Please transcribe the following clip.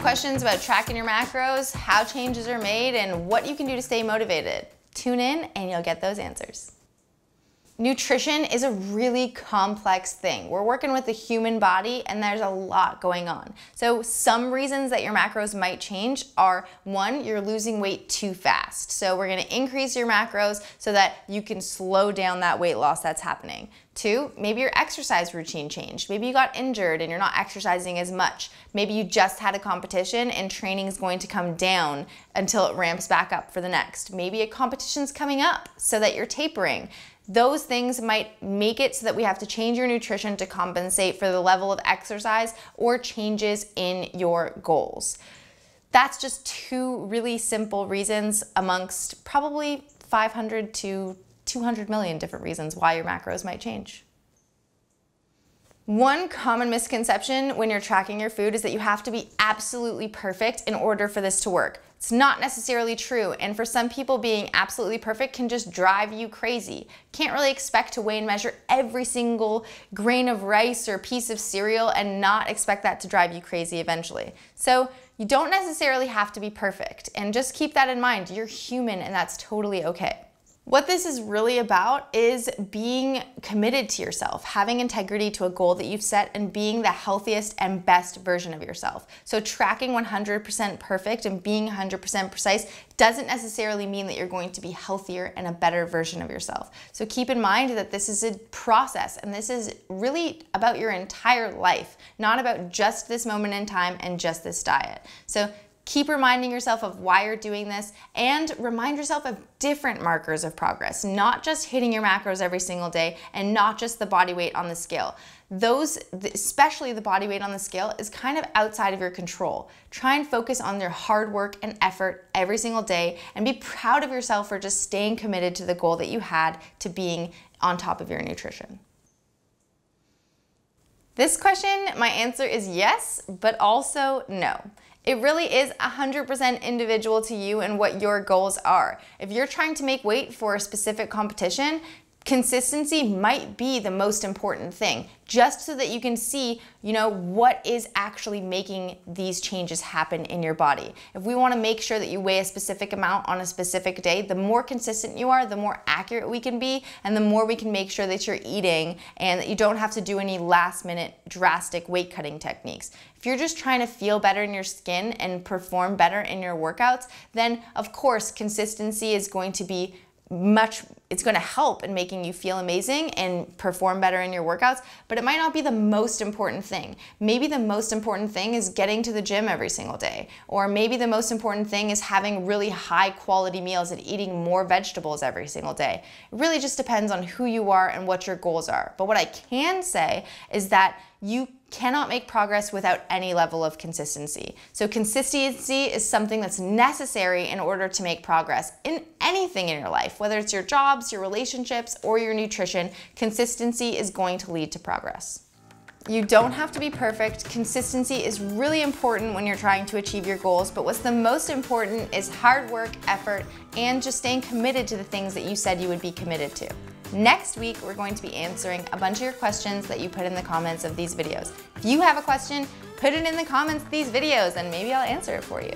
questions about tracking your macros, how changes are made, and what you can do to stay motivated? Tune in and you'll get those answers. Nutrition is a really complex thing. We're working with the human body and there's a lot going on. So some reasons that your macros might change are, one, you're losing weight too fast. So we're gonna increase your macros so that you can slow down that weight loss that's happening. Two, maybe your exercise routine changed. Maybe you got injured and you're not exercising as much. Maybe you just had a competition and training is going to come down until it ramps back up for the next. Maybe a competition's coming up so that you're tapering. Those things might make it so that we have to change your nutrition to compensate for the level of exercise or changes in your goals. That's just two really simple reasons amongst probably 500 to 200 million different reasons why your macros might change. One common misconception when you're tracking your food is that you have to be absolutely perfect in order for this to work. It's not necessarily true, and for some people, being absolutely perfect can just drive you crazy. Can't really expect to weigh and measure every single grain of rice or piece of cereal and not expect that to drive you crazy eventually. So you don't necessarily have to be perfect, and just keep that in mind. You're human and that's totally okay. What this is really about is being committed to yourself, having integrity to a goal that you've set, and being the healthiest and best version of yourself. So tracking 100% perfect and being 100% precise doesn't necessarily mean that you're going to be healthier and a better version of yourself. So keep in mind that this is a process, and this is really about your entire life, not about just this moment in time and just this diet. So keep reminding yourself of why you're doing this, and remind yourself of different markers of progress, not just hitting your macros every single day and not just the body weight on the scale. Those, especially the body weight on the scale, is kind of outside of your control. Try and focus on your hard work and effort every single day and be proud of yourself for just staying committed to the goal that you had to being on top of your nutrition. This question, my answer is yes, but also no. It really is 100% individual to you and what your goals are. If you're trying to make weight for a specific competition, consistency might be the most important thing, just so that you can see, what is actually making these changes happen in your body. If we want to make sure that you weigh a specific amount on a specific day, the more consistent you are, the more accurate we can be, and the more we can make sure that you're eating and that you don't have to do any last-minute drastic weight cutting techniques. If you're just trying to feel better in your skin and perform better in your workouts, then of course consistency is going to be it's going to help in making you feel amazing and perform better in your workouts, but it might not be the most important thing. Maybe the most important thing is getting to the gym every single day, or maybe the most important thing is having really high quality meals and eating more vegetables every single day. It really just depends on who you are and what your goals are. But what I can say is that you cannot make progress without any level of consistency. So consistency is something that's necessary in order to make progress in anything in your life, whether it's your jobs, your relationships, or your nutrition. Consistency is going to lead to progress. You don't have to be perfect. Consistency is really important when you're trying to achieve your goals, but what's the most important is hard work, effort, and just staying committed to the things that you said you would be committed to. Next week, we're going to be answering a bunch of your questions that you put in the comments of these videos. If you have a question, put it in the comments of these videos and maybe I'll answer it for you.